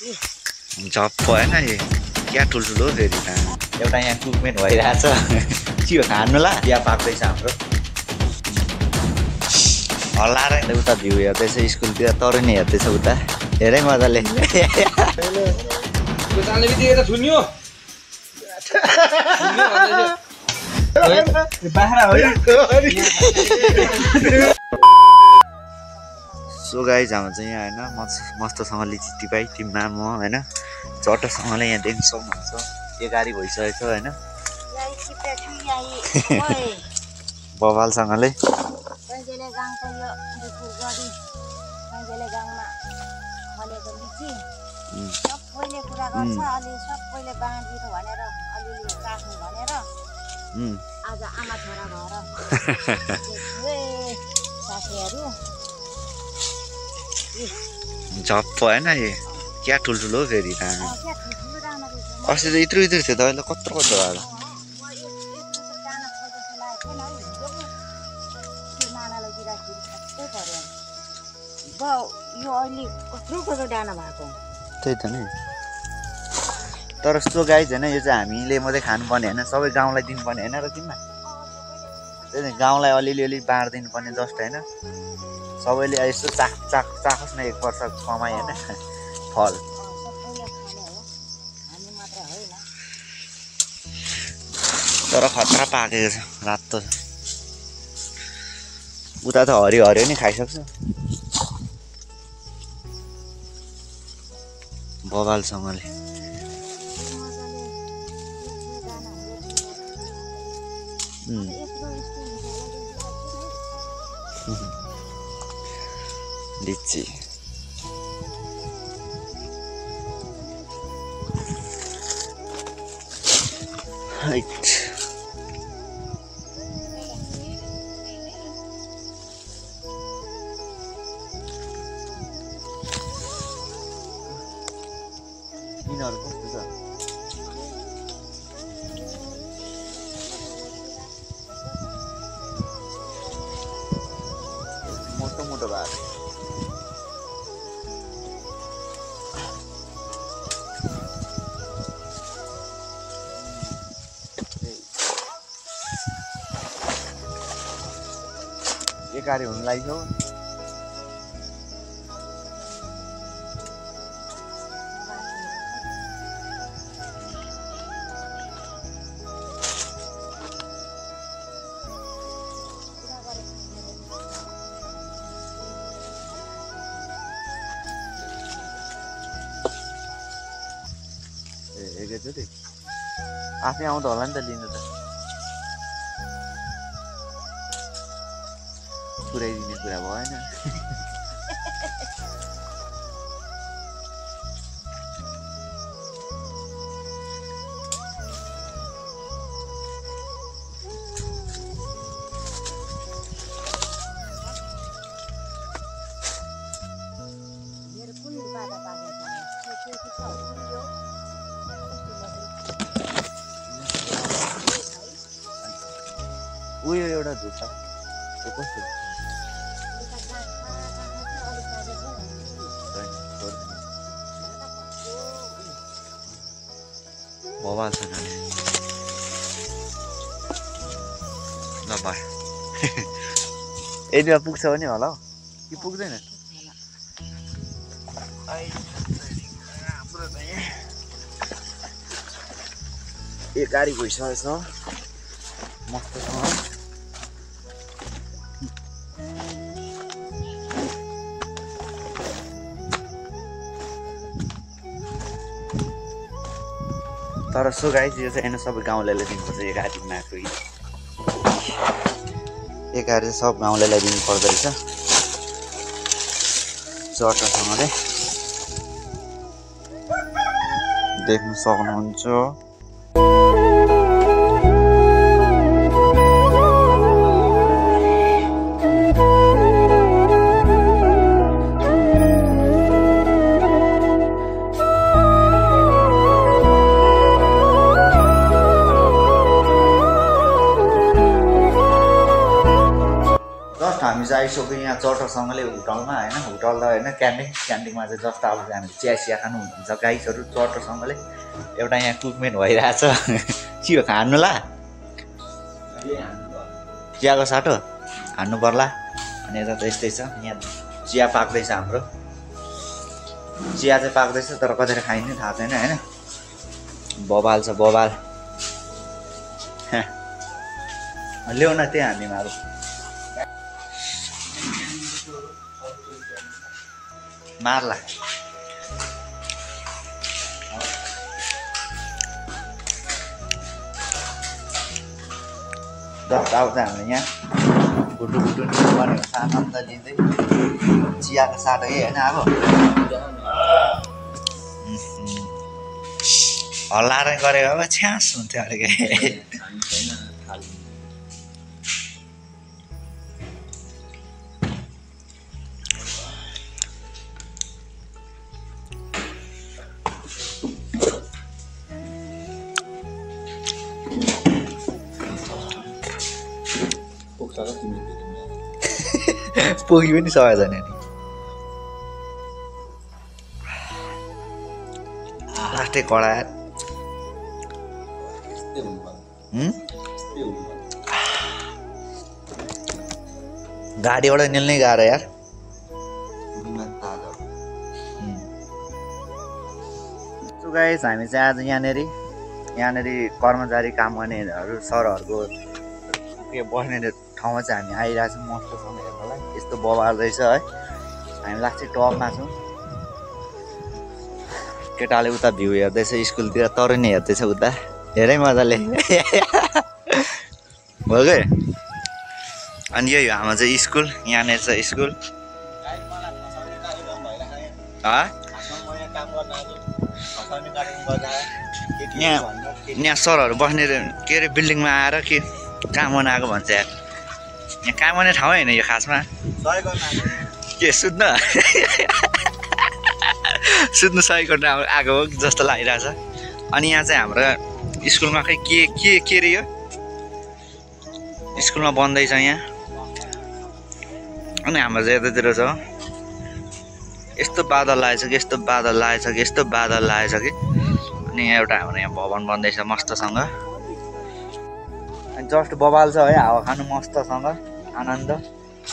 झप्प होइन ये क्या ठुल्ठुलो फेरि त एउटा यहाँ कुकमेन्ट भइरहेछ के हो खानु ला बिहा पाक्दैछ हाम्रो हल्लाएर उता भ्यू हेर्दैछ स्कुलतिर तरुनी हेर्दैछ उता धेरै मजाले सो गाइज हाम्रो चाहिँ यहाँ होइन मस्तसँगले टिपाई टिममा म होइन चट्टसँगले यहाँ देख्न सक्नुहुन्छ यो गाडी भइसकेको छ होइन बबालसँगले झप्प होइन ये क्या ठुल्ठुलो फेरि त अस्ति त यत्रो थियो त अहिले कत्रो भयो त्यही त नि तर सो गाइज होइन यो चाहिँ हामीले मात्रै खानुपर्ने होइन सबै गाउँलाई दिनुपर्ने होइन र तिमीमा त्यही त गाउँलाई अलिअलि बाँडिदिनु पर्ने जस्ट होइन सबैले यस्तो चाखोस् न एक वर्ष कमाइ होइन फल तर खतरा पाकेको छ रातो उता त हरियो हरियो नि खाइसक्छ बबालसँगले लिची हाइट यिनीहरू कस्तो छ मोटो मोटो भएको गाडी हुनु लाग्यो एकैचोटि आफै आउँदा होला नि त लिनु त पुऱ्याइदिने कुरा भएन उयो एउटा जुत्ता त्यो कस्तो बबाल छ ल भाइ यतिमा पुग्छ भने होला हौ कि पुग्दैन ए गाडी गइसकेछ मस्तसँग तर सो गाइस यो चाहिँ होइन सबै गाउँलेलाई दिनुपर्छ यो गाडीमा आएको यो गाडी सब गाउँलेलाई दिनु पर्दो रहेछ चट्टसँगले देख्न सक्नुहुन्छ हामी चाहिँ आइसक्यो यहाँ यहाँ चटरसँगले होटलमा होइन होटल त होइन क्यान्टिनमा चाहिँ जस्तो अब हामी चिया खानु हुन्छ गाइसहरू चटरसँगले एउटा यहाँ कुकमेन्ट भइरहेछ के हो हान्नुला चियाको साटो हान्नु पर्ला अनि यता त यस्तै छ यहाँ चिया पाक्दैछ हाम्रो चिया चाहिँ पाक्दैछ तर कतिखेर खाइने थाहा छैन होइन बबाल छ बबाल ल्याउ न त्यहाँ हामी मारौँ मार्ला जस्तो आउँछ हामीले यहाँ गुटु भनेर आनन्द लिँदै चियाको साटो होइन अब हल्लाएर गरेको अब छ्यास हुन्थ्यो अरे के पुगी पनि सबैजना नि लास्टै कडा गाडीबाट निल्नै गाह्रो यार सो गाइस हामी चाहिँ आज यहाँनिर कर्मचारी काम गर्नेहरू सरहरूको के बस्ने ठाउँमा चाहिँ हामी आइरहेको छौँ मस्तसँग हेर्नलाई यस्तो बबाल रहेछ है हामी लास्टै टपमा छौँ केटाले उता भ्यू हेर्दैछ स्कुलतिर तरुनी हेर्दैछ उता हेरै मजाले हो के अनि यही हो हाम्रो चाहिँ स्कुल यहाँनिर छ स्कुल यहाँ सरहरू बस्ने के अरे बिल्डिङमा आएर के काम गर्न आएको भन्छ यार यहाँ काम गर्ने ठाउँ होइन यो खासमा के सुत्नु सही गर्न आएको हो जस्तो लागिरहेछ अनि यहाँ चाहिँ हाम्रो स्कुलमा खै के अरे यो स्कुलमा बन्दैछ यहाँ अनि हाम्रो चाहिँ यतातिर छ यस्तो बादल लागेछ कि यस्तो बादल लागेछ कि यस्तो बादल लागेछ कि अनि एउटा हाम्रो यहाँ भवन बन्दैछ मस्तसँग अनि जस्ट बबाल छ है हावा खानु मस्तसँग आनन्द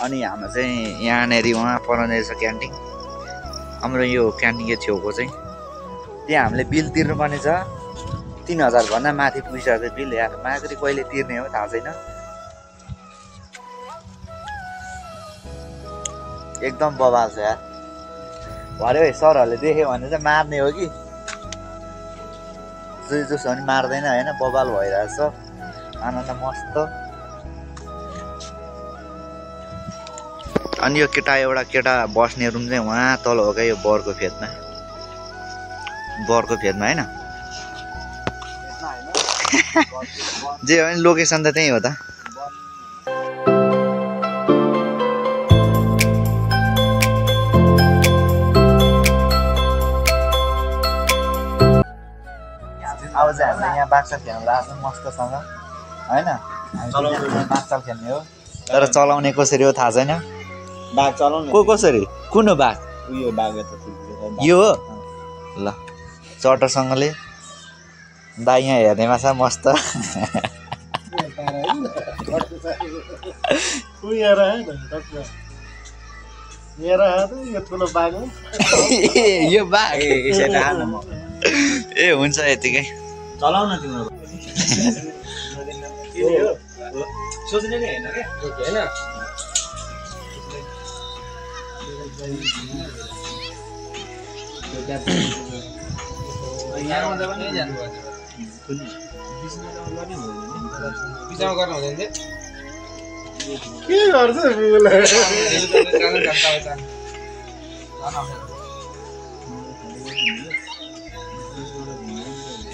अनि हाम्रो चाहिँ यहाँनिर उहाँ पढाउँदैछ क्यान्टिन हाम्रो यो क्यान्टिनको छेउको चाहिँ त्यहाँ हामीले बिल तिर्नुपर्ने छ 3000 भन्दा माथि पुगिसक्यो बिल यार माथि कहिले तिर्ने हो थाहा छैन एकदम बबाल छ यार भरे सरहरूले देख्यो भने चाहिँ मार्ने हो कि जुस पनि मार्दैन होइन बबाल भइरहेछ आनन्द मस्त अनि यो एउटा केटा बस्ने रुम चाहिँ वहाँ तल हो क्या यो बरको फेदमा होइन जे हो नि लोकेसन त त्यही हो त अब चाहिँ हामीले यहाँ बाक्सा खेल्नु लाग्छ मस्तसँग होइन बाक्सा खेल्ने हो तर चलाउने कसरी हो थाहा छैन बाघ चलाउने कसरी कुन हो बाघ उयो बाघ यो हो ल चटरसँगले दाइ यहाँ हेर्नेमा छ मस्त यो बाघ ए हुन्छ यतिकै चलाउन तिम्रो सोच्ने नै हैन के हैन यहाँ आउँदा पनि जानु पर्छ बिचमा गर्नु हुँदैन के गर्छ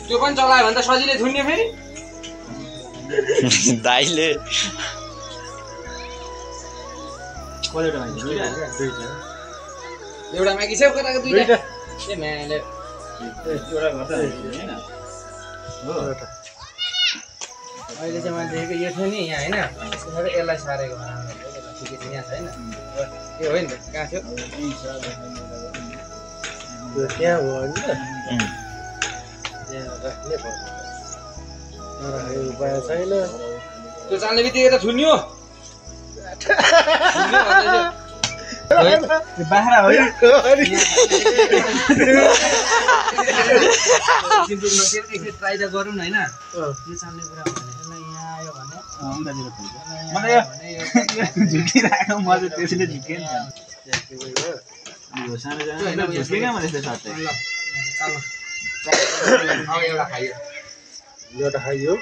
त्यो पनि चलायो भने त सजिलै थुन्ने फेरि दाइले एउटा मागी छ कताको दुईटा ए म्याले एउटा गर्दा हैन हो अहिले चाहिँ मैले देखेको यो थियो नि यहाँ हैन यसले यसलाई सारेको ठिकै छ यहाँ छैन त्यो होइन कहाँ थियो त्यो त्यहाँ हो होइन त उम्, त्यहाँ राख्नै पर्छ नराखेको उपाय छैन त्यो चाल्ने बित्तिकै त थुन्यो बाख्रा हो ट्राई त गरौँ न होइन त्यो चाल्ने कुरा हो भने यहाँ आयो भने झुकिरहेको म चाहिँ त्यसले झुकेँ एउटा खाइयो